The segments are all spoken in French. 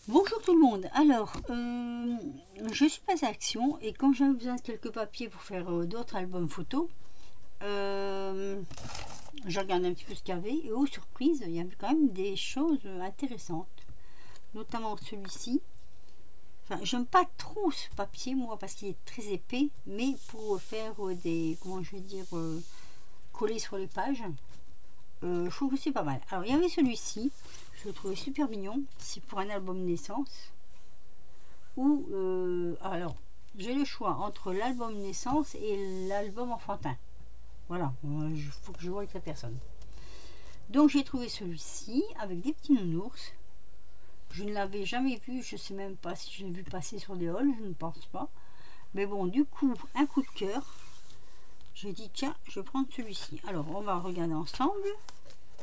Bonjour tout le monde. Alors, je suis passée à Action et quand j'avais besoin de quelques papiers pour faire d'autres albums photos, j'ai regardé un petit peu ce qu'il y avait et aux surprises, il y avait quand même des choses intéressantes, notamment celui-ci. Enfin, j'aime pas trop ce papier moi parce qu'il est très épais, mais pour faire des, comment je vais dire, coller sur les pages, je trouve que c'est pas mal. Alors, il y avait celui-ci. Je le trouvais super mignon. C'est pour un album naissance. Ou alors, j'ai le choix entre l'album naissance et l'album enfantin. Voilà, il faut que je vois avec la personne. Donc j'ai trouvé celui-ci avec des petits nounours. Je ne l'avais jamais vu, je ne sais même pas si je l'ai vu passer sur des hauls, je ne pense pas. Mais bon, du coup, un coup de cœur. J'ai dit tiens, je vais prendre celui-ci. Alors, on va regarder ensemble.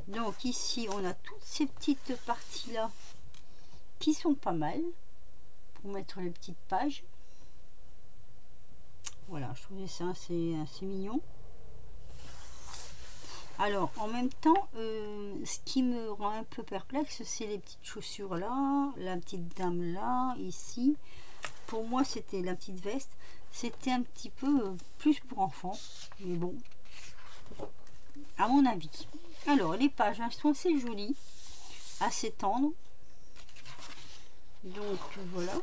Donc ici, on a toutes ces petites parties-là qui sont pas mal pour mettre les petites pages. Voilà, je trouvais ça assez mignon. Alors, en même temps, ce qui me rend un peu perplexe, c'est les petites chaussures là, la petite dame là, ici. Pour moi, c'était la petite veste. C'était un petit peu plus pour enfants, mais bon, à mon avis. Alors, les pages hein, sont assez jolies, assez tendres. Donc, voilà.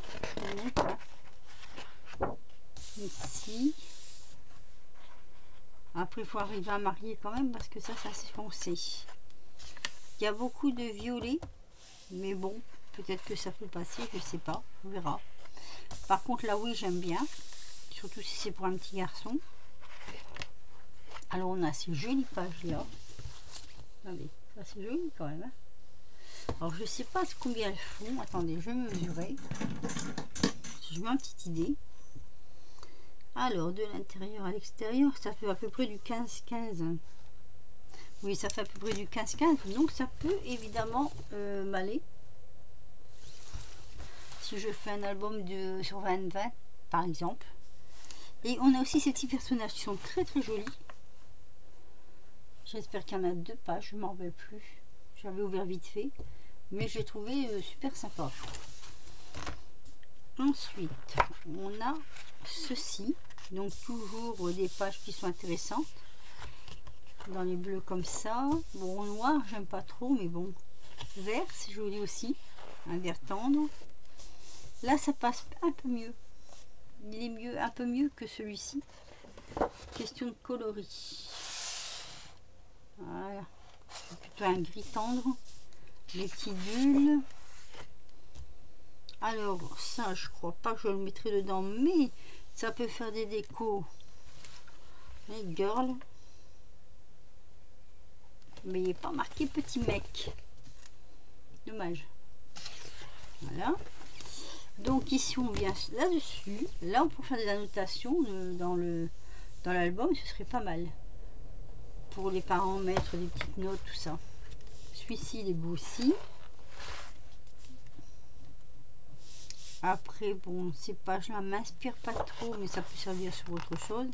Ici. Après, il faut arriver à marier quand même parce que ça c'est foncé. Il y a beaucoup de violet, mais bon, peut-être que ça peut passer, je sais pas, on verra. Par contre, là, oui, j'aime bien, surtout si c'est pour un petit garçon. Alors, on a ces jolies pages-là. Regardez, ça c'est joli quand même. Hein. Alors, je sais pas combien elles font. Attendez, je vais mesurer. Je mets une petite idée. Alors, de l'intérieur à l'extérieur, ça fait à peu près du 15-15. Oui, ça fait à peu près du 15-15. Donc, ça peut évidemment m'aller. Si je fais un album sur 20-20, par exemple. Et on a aussi ces petits personnages qui sont très très jolis. J'espère qu'il y en a 2 pages, je ne m'en rappelle plus. J'avais ouvert vite fait. Mais j'ai trouvé super sympa. Ensuite, on a ceci. Donc toujours des pages qui sont intéressantes. Dans les bleus comme ça. Bon, noir, j'aime pas trop, mais bon. Vert, c'est joli aussi. Un vert tendre. Là, ça passe un peu mieux. Il est mieux, un peu mieux que celui-ci. Question de coloris. Voilà. C'est plutôt un gris tendre. Les petits bulles. Alors, ça, je crois pas que je le mettrai dedans, mais ça peut faire des décos. Les girls. Mais il n'est pas marqué petit mec. Dommage. Voilà. Donc ici, on vient là-dessus. Là, on peut faire des annotations dans l'album. Ce serait pas mal. Pour les parents, mettre des petites notes, tout ça. Celui-ci, il est beau aussi. Après, bon, ces pages-là m'inspirent pas trop, mais ça peut servir sur autre chose.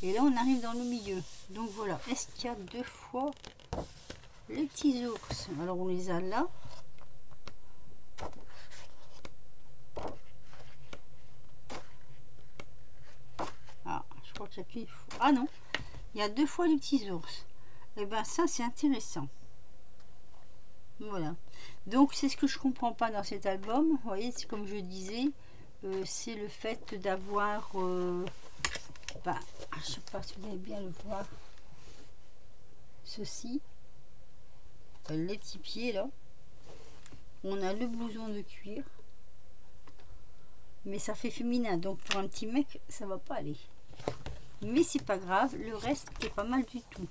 Et là, on arrive dans le milieu. Donc voilà. Est-ce qu'il y a 2 fois les petits ours? Alors, on les a là. Ah, je crois qu'il y a qu'une fois. Ah non, il y a 2 fois les petits ours. Et ben ça, c'est intéressant. Voilà. Donc, c'est ce que je comprends pas dans cet album. Vous voyez, c'est comme je disais, c'est le fait d'avoir... bah, je sais pas si vous allez bien le voir. Ceci. Les petits pieds, là. On a le blouson de cuir. Mais ça fait féminin. Donc, pour un petit mec, ça va pas aller. Mais c'est pas grave. Le reste est pas mal du tout.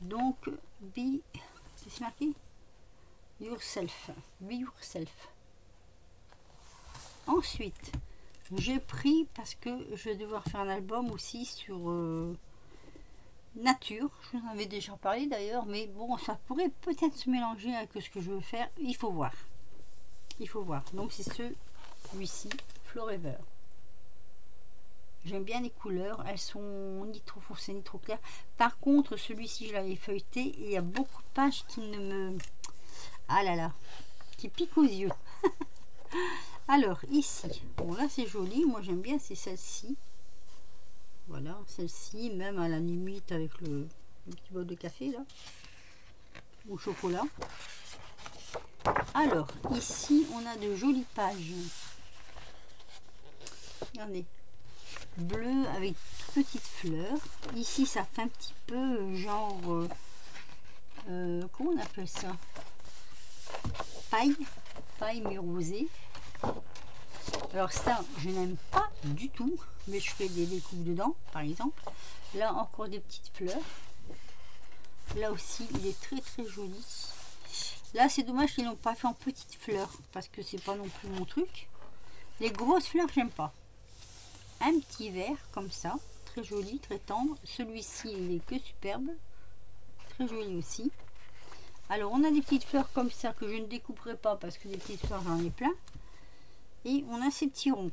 Donc, c'est marqué yourself. Be yourself. Ensuite, j'ai pris parce que je vais devoir faire un album aussi sur nature. Je vous en avais déjà parlé d'ailleurs, mais bon, ça pourrait peut-être se mélanger avec ce que je veux faire. Il faut voir. Il faut voir. Donc, c'est celui-ci, Forever. J'aime bien les couleurs, elles sont ni trop foncées ni trop claires. Par contre, celui-ci, je l'avais feuilleté et il y a beaucoup de pages qui ne me... Ah là là, qui piquent aux yeux. Alors, ici, bon là c'est joli, moi j'aime bien, c'est celle-ci. Voilà, celle-ci, même à la limite avec le petit bol de café là, au chocolat. Alors, ici, on a de jolies pages. Regardez, bleu avec petites fleurs. Ici, ça fait un petit peu genre, comment on appelle ça? Paille mais rosée. Alors ça, je n'aime pas du tout, mais je fais des découpes dedans, par exemple. Là, encore des petites fleurs. Là aussi, il est très très joli. Là, c'est dommage qu'ils n'ont pas fait en petites fleurs, parce que c'est pas non plus mon truc. Les grosses fleurs, j'aime pas. Un petit vert, comme ça, très joli, très tendre. Celui-ci, il est que superbe. Très joli aussi. Alors, on a des petites fleurs comme ça, que je ne découperai pas, parce que des petites fleurs, j'en ai plein. Et on a ces petits ronds.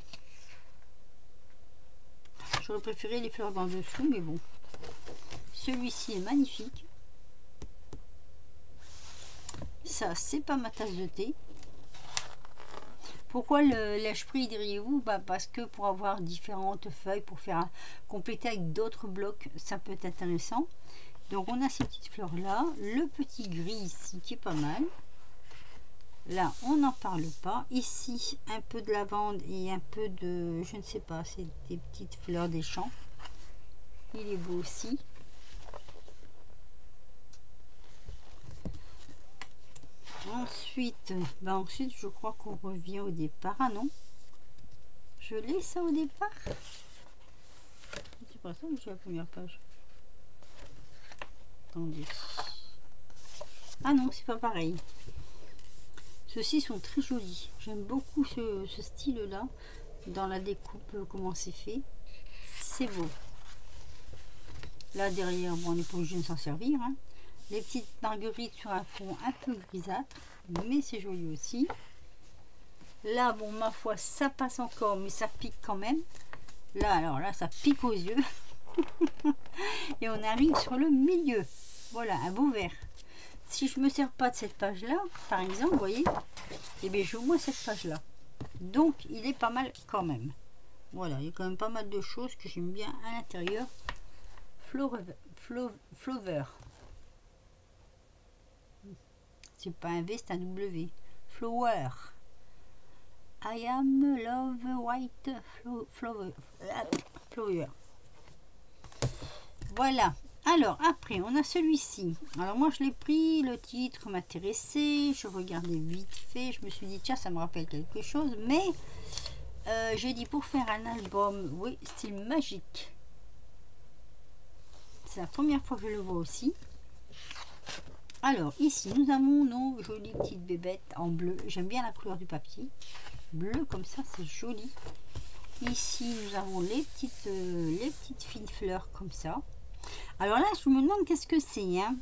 J'aurais préféré les fleurs dans dessous, mais bon. Celui-ci est magnifique. Ça, c'est pas ma tasse de thé. Pourquoi le lèche-pris, diriez-vous? Parce que pour avoir différentes feuilles, pour faire compléter avec d'autres blocs, ça peut être intéressant. Donc, on a ces petites fleurs-là. Le petit gris ici, qui est pas mal. Là, on n'en parle pas. Ici, un peu de lavande et un peu de, je ne sais pas, c'est des petites fleurs des champs. Il est beau aussi. Ensuite, ensuite, je crois qu'on revient au départ. Ah non, je l'ai ça au départ. C'est pas ça que j'ai la première page. Attendez. Ah non, c'est pas pareil. Ceux-ci sont très jolis. J'aime beaucoup ce style-là. Dans la découpe, comment c'est fait. C'est beau. Là, derrière, bon, on n'est pas obligé de s'en servir. Hein. Les petites marguerites sur un fond un peu grisâtre. Mais c'est joli aussi. Là, bon, ma foi, ça passe encore, mais ça pique quand même. Là, alors là, ça pique aux yeux. Et on arrive sur le milieu. Voilà, un beau vert. Si je me sers pas de cette page là, par exemple, vous voyez, et bien je vois cette page là. Donc il est pas mal quand même. Voilà, il y a quand même pas mal de choses que j'aime bien à l'intérieur. Flower. C'est pas un V, c'est un W. Flower. I am love white flower. Voilà. Alors, après, on a celui-ci. Alors, moi, je l'ai pris, le titre m'intéressait. Je regardais vite fait. Je me suis dit, tiens, ça me rappelle quelque chose. Mais, j'ai dit, pour faire un album, oui, style magique. C'est la première fois que je le vois aussi. Alors, ici, nous avons nos jolies petites bébêtes en bleu. J'aime bien la couleur du papier. Bleu, comme ça, c'est joli. Ici, nous avons les petites fines fleurs, comme ça. Alors là, je me demande qu'est-ce que c'est. Hein,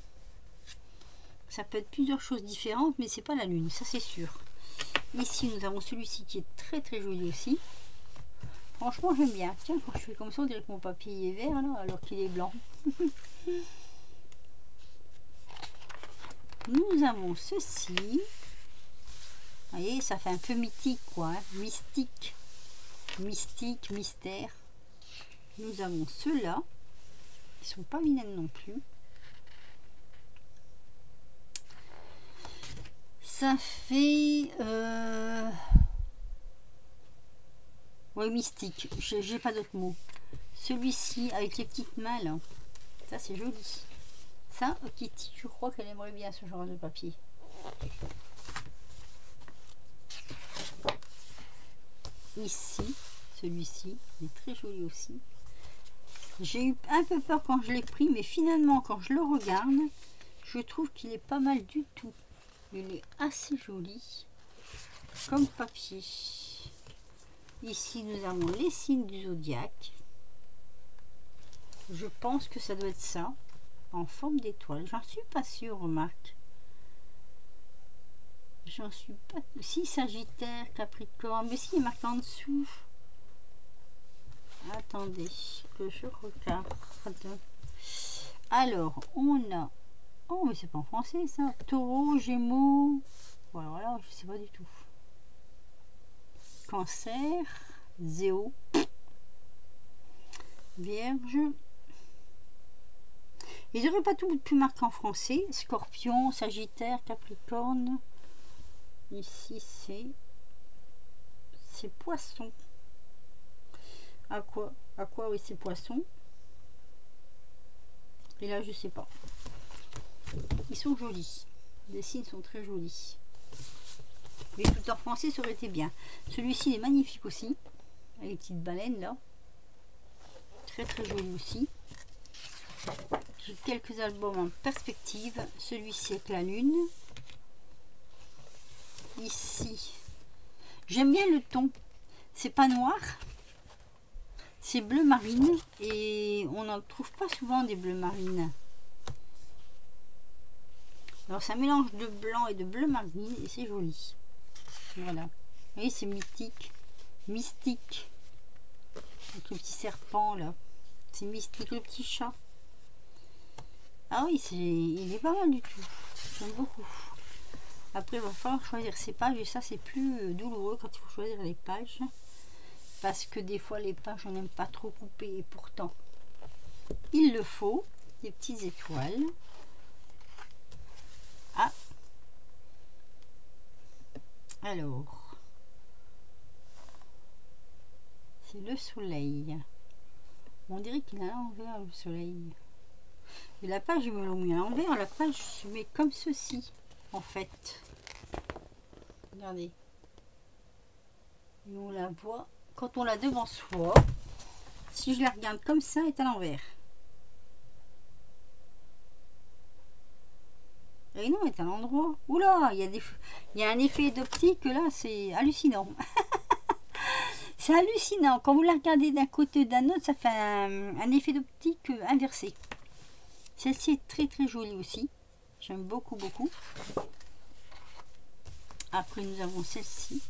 ça peut être plusieurs choses différentes, mais c'est pas la lune, ça c'est sûr. Ici, nous avons celui-ci qui est très très joli aussi. Franchement, j'aime bien. Tiens, quand je fais comme ça, on dirait que mon papier est vert là, alors qu'il est blanc. Nous avons ceci. Vous voyez, ça fait un peu mythique, quoi. Hein, mystique. Mystique, mystère. Nous avons ceux-là. Ils sont pas vilaines non plus. Ça fait ouais, mystique, j'ai pas d'autres mots. Celui-ci avec les petites mains là, ça c'est joli. Ça, Kitty, je crois qu'elle aimerait bien ce genre de papier. Ici, celui-ci, il est très joli aussi. J'ai eu un peu peur quand je l'ai pris, mais finalement, quand je le regarde, je trouve qu'il est pas mal du tout. Il est assez joli comme papier. Ici, nous avons les signes du zodiaque. Je pense que ça doit être ça, en forme d'étoile. J'en suis pas sûre, remarque. J'en suis pas... Si, Sagittaire, Capricorne, mais si, il est marqué en dessous. Attendez, que je regarde. Alors, on a... Oh, mais c'est pas en français, ça. Taureau, Gémeaux... Voilà, je sais pas du tout. Cancer, Zéo, Vierge. Ils n'auraient pas tout pu marquer en français. Scorpion, Sagittaire, Capricorne. Ici c'est Poisson. Aqua, oui, c'est Poisson. Et là, je sais pas. Ils sont jolis. Les signes sont très jolis. Mais tout en français, ça aurait été bien. Celui-ci est magnifique aussi. Avec les petites baleines là. Très très joli aussi. J'ai quelques albums en perspective. Celui-ci avec la lune. Ici. J'aime bien le ton. C'est pas noir. C'est bleu marine. Et on n'en trouve pas souvent des bleus marines. Alors c'est un mélange de blanc et de bleu marine. Et c'est joli. Voilà. Vous voyez, c'est mythique. Mystique. Avec le petit serpent là. C'est mystique. Le petit chat. Ah oui, il est pas mal du tout. J'aime beaucoup. Après, il va falloir choisir ses pages. Et ça, c'est plus douloureux quand il faut choisir les pages. Parce que des fois, les pages, on n'aime pas trop couper. Et pourtant, il le faut. Des petites étoiles. Ah. Alors. C'est le soleil. On dirait qu'il a à l'envers, le soleil. Et la page, je me l'ai mis à l'envers. La page, je mets comme ceci, en fait. Regardez. Et on la voit. Quand on l'a devant soi, si je la regarde comme ça, elle est à l'envers. Et non, elle est à l'endroit. Oula, il y a un effet d'optique là, c'est hallucinant. C'est hallucinant. Quand vous la regardez d'un côté ou d'un autre, ça fait un effet d'optique inversé. Celle-ci est très très jolie aussi. J'aime beaucoup beaucoup. Après, nous avons celle-ci.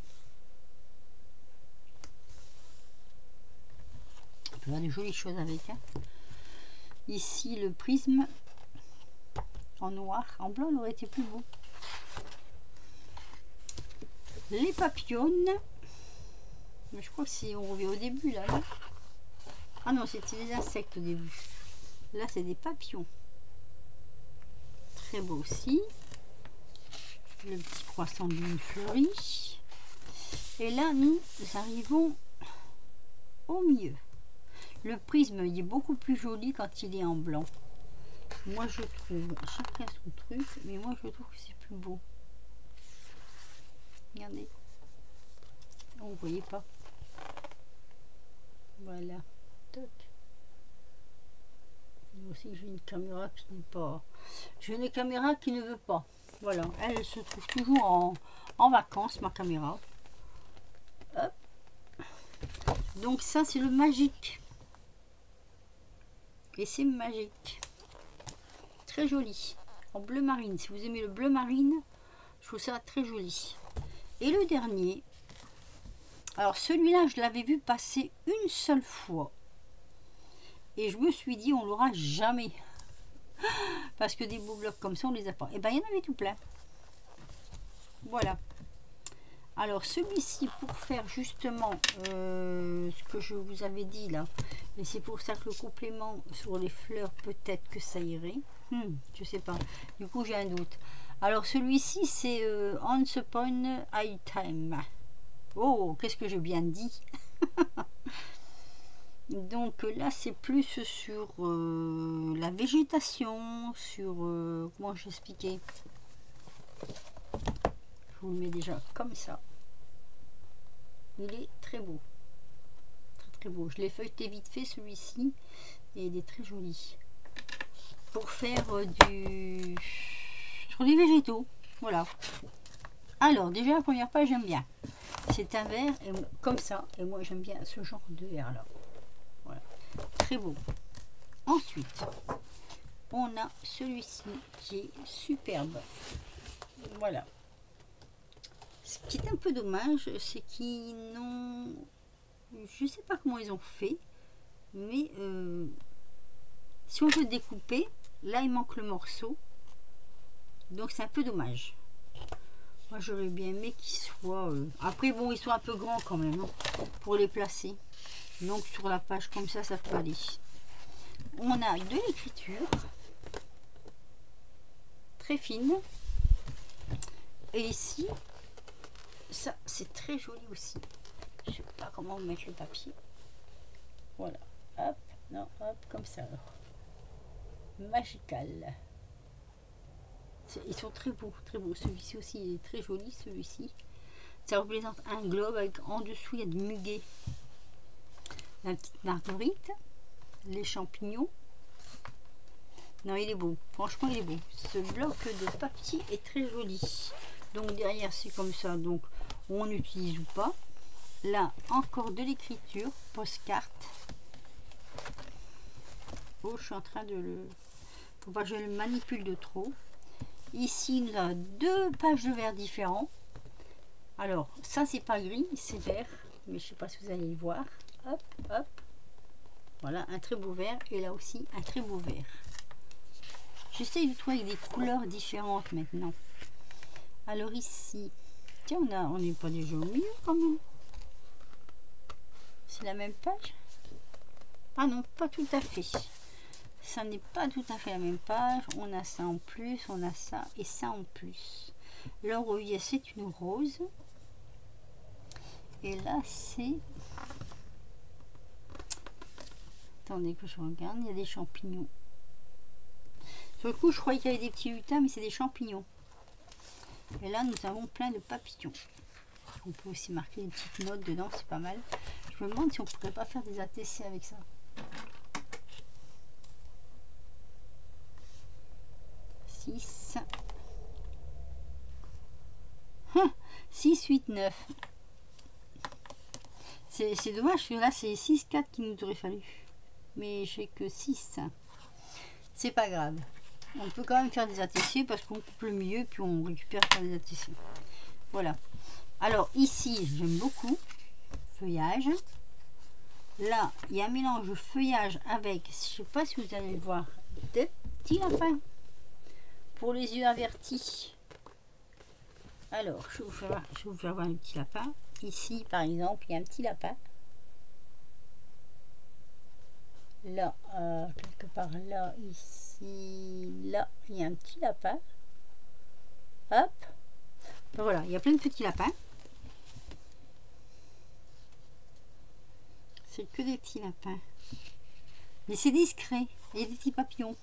On peut faire de jolies choses avec. Hein. Ici, le prisme en noir. En blanc, il aurait été plus beau. Les papillons. Mais je crois que si on revient au début, là. Ah non, c'était des insectes au début. Là, c'est des papillons. Très beau aussi. Le petit croissant de lune fleurie. Et là, nous arrivons au milieu. Le prisme, il est beaucoup plus joli quand il est en blanc. Moi, je trouve, chacun son truc, mais moi, je trouve que c'est plus beau. Regardez. Oh, vous voyez pas. Voilà. Toc. Moi aussi, j'ai une caméra qui n'est pas... J'ai une caméra qui ne veut pas. Voilà. Elle se trouve toujours en vacances, ma caméra. Hop. Donc ça, c'est le magique. Et c'est magique. Très joli. En bleu marine. Si vous aimez le bleu marine, je trouve ça très joli. Et le dernier... Alors celui-là, je l'avais vu passer une seule fois. Et je me suis dit, on l'aura jamais. Parce que des beaux blocs comme ça, on les a pas. Et bien, il y en avait tout plein. Voilà. Alors celui-ci, pour faire justement ce que je vous avais dit là. Et c'est pour ça que le complément sur les fleurs, peut-être que ça irait. Je sais pas. Du coup, j'ai un doute. Alors celui-ci, c'est Once Upon a Time. Oh, qu'est-ce que j'ai bien dit. Donc là, c'est plus sur la végétation, sur... comment j'expliquais. Je vous le mets déjà comme ça. Il est très beau. Très très beau. Je l'ai feuilleté vite fait celui-ci. Et il est très joli. Pour faire du... sur les végétaux. Voilà. Alors, déjà, la première page, j'aime bien. C'est un vert et, comme ça. Et moi, j'aime bien ce genre de vert-là. Voilà. Très beau. Ensuite, on a celui-ci qui est superbe. Voilà. Ce qui est un peu dommage, c'est qu'ils n'ont... Je sais pas comment ils ont fait. Mais si on veut découper, là, il manque le morceau. Donc, c'est un peu dommage. Moi j'aurais bien aimé qu'ils soient... Après bon, ils sont un peu grands quand même, hein, pour les placer. Donc sur la page comme ça peut aller. On a de l'écriture. Très fine. Et ici, ça c'est très joli aussi. Je sais pas comment mettre le papier. Voilà. Hop, non, hop, comme ça alors. Magical. Ils sont très beaux, très beaux. Celui-ci aussi il est très joli, celui-ci. Ça représente un globe avec en dessous il y a du muguet. La petite marguerite, les champignons. Non, il est beau. Franchement, il est beau. Ce bloc de papier est très joli. Donc derrière, c'est comme ça. Donc on n'utilise ou pas. Là, encore de l'écriture, post-carte. Oh, je suis en train de le... Faut pas que je le manipule de trop. Ici, nous avons deux pages de verre différents. Alors, ça, c'est pas gris, c'est vert. Mais je sais pas si vous allez le voir. Hop, hop. Voilà, un très beau vert. Et là aussi, un très beau vert. J'essaye de trouver avec des couleurs différentes maintenant. Alors ici, tiens, on n'est pas déjà au milieu quand même. C'est la même page? Ah non, pas tout à fait. Ça n'est pas tout à fait la même page. On a ça en plus, on a ça et ça en plus. Là, vous voyez, c'est une rose. Et là, c'est... Attendez que je regarde, il y a des champignons. Sur le coup, je croyais qu'il y avait des petits lutins, mais c'est des champignons. Et là, nous avons plein de papillons. On peut aussi marquer une petite note dedans, c'est pas mal. Je me demande si on pourrait pas faire des ATC avec ça. 6, 6, 8, 9. C'est dommage que là, c'est 6, 4 qui nous aurait fallu. Mais j'ai que 6. C'est pas grave. On peut quand même faire des ATC parce qu'on coupe le milieu puis on récupère faire des ATC. Voilà. Alors ici, j'aime beaucoup feuillage. Là, il y a un mélange de feuillage avec, je sais pas si vous allez le voir, de petits lapins pour les yeux avertis. Alors, je vais vous faire voir un petit lapin. Ici, par exemple, il y a un petit lapin. Là, quelque part là, ici, là, il y a un petit lapin. Hop. Donc voilà, il y a plein de petits lapins. C'est que des petits lapins. Mais c'est discret. Il y a des petits papillons.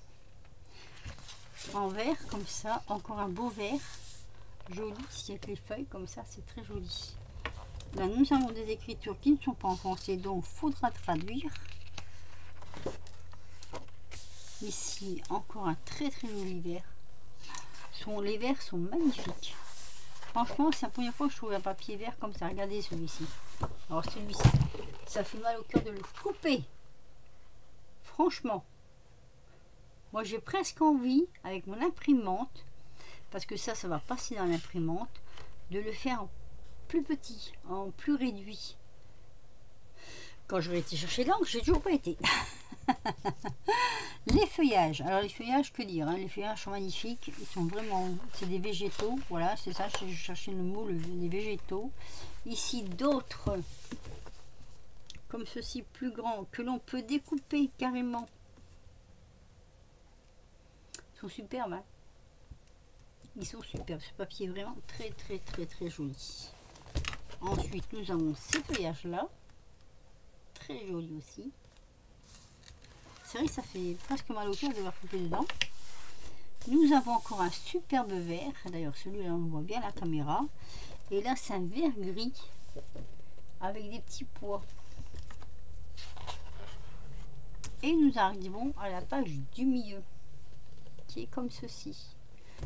En vert, comme ça. Encore un beau vert. Joli, avec les feuilles, comme ça, c'est très joli. Là, nous avons des écritures qui ne sont pas en français, donc il faudra traduire. Ici, encore un très très joli vert. Les verts sont magnifiques. Franchement, c'est la première fois que je trouve un papier vert comme ça. Regardez celui-ci. Alors celui-ci, ça fait mal au cœur de le couper. Franchement. Moi, j'ai presque envie, avec mon imprimante, parce que ça va passer dans l'imprimante, de le faire en plus petit, en plus réduit. Quand j'aurais été chercher l'encre, j'ai toujours pas été. Les feuillages, alors les feuillages, que dire, hein, les feuillages sont magnifiques, ils sont vraiment, c'est des végétaux, voilà, c'est ça, je cherchais le mot, les végétaux. Ici d'autres, comme ceci, plus grands, que l'on peut découper carrément. Ils sont superbes, hein. Ils sont superbes, ce papier est vraiment très très très très joli. Ensuite, nous avons ces feuillages là, très jolis aussi. C'est vrai que ça fait presque mal au cœur de voir couper dedans. Nous avons encore un superbe vert. D'ailleurs, celui-là, on voit bien la caméra. Et là, c'est un vert gris avec des petits pois. Et nous arrivons à la page du milieu, qui est comme ceci.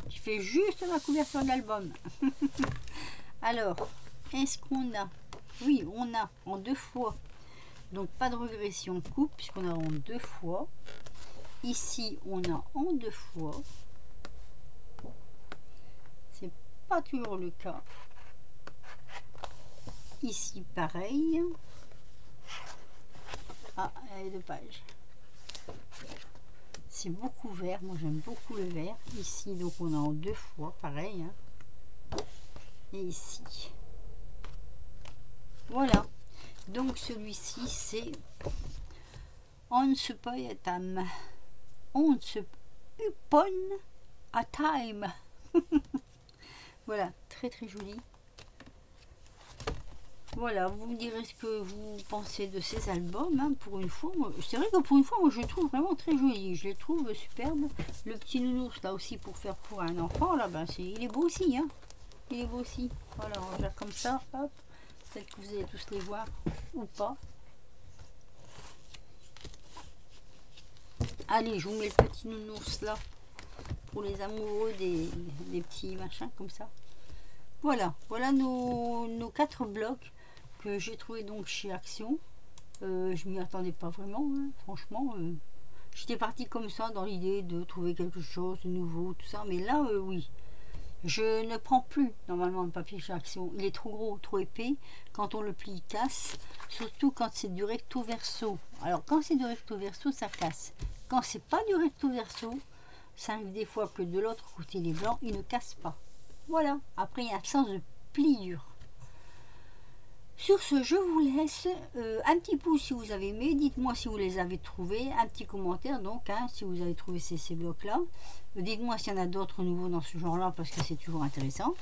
Qui fait juste la couverture de l'album. Alors, est-ce qu'on a... Oui, on a en 2 fois. Donc pas de régression coupe puisqu'on a en 2 fois. Ici on a en 2 fois. C'est pas toujours le cas. Ici pareil. Ah, il y a 2 pages. C'est beaucoup vert. Moi j'aime beaucoup le vert. Ici donc on a en 2 fois pareil. Hein. et ici. Voilà. Donc celui-ci c'est Once Upon a Time. Voilà, très très joli. Voilà, vous me direz ce que vous pensez de ces albums, hein, pour une fois. C'est vrai que pour une fois, moi je le trouve vraiment très joli. Je les trouve superbes. Le petit nounours, là aussi, pour faire pour un enfant, là, ben, il est beau aussi, hein. Il est beau aussi. Voilà, on va faire comme ça, hop. Peut-être que vous allez tous les voir, ou pas. Allez, je vous mets le petit nounours, là, pour les amoureux des petits machins, comme ça. Voilà, voilà nos 4 blocs que j'ai trouvé donc chez Action. Je m'y attendais pas vraiment, hein, franchement. J'étais partie comme ça dans l'idée de trouver quelque chose de nouveau, tout ça. Mais là, oui, je ne prends plus normalement le papier chez Action. Il est trop gros, trop épais. Quand on le plie, il casse. Surtout quand c'est du recto verso. Alors quand c'est du recto verso, ça casse. Quand c'est pas du recto verso, ça arrive des fois que de l'autre côté les blancs, il ne casse pas. Voilà, après il y a un sens de pliure. Sur ce, je vous laisse un petit pouce si vous avez aimé, dites-moi si vous les avez trouvés, un petit commentaire donc, hein, si vous avez trouvé ces blocs-là. Dites-moi s'il y en a d'autres nouveaux dans ce genre-là, parce que c'est toujours intéressant.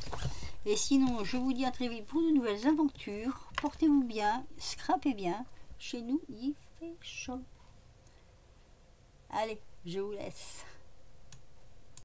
Et sinon, je vous dis à très vite pour de nouvelles aventures. Portez-vous bien, scrapez bien. Chez nous, il fait chaud. Allez, je vous laisse.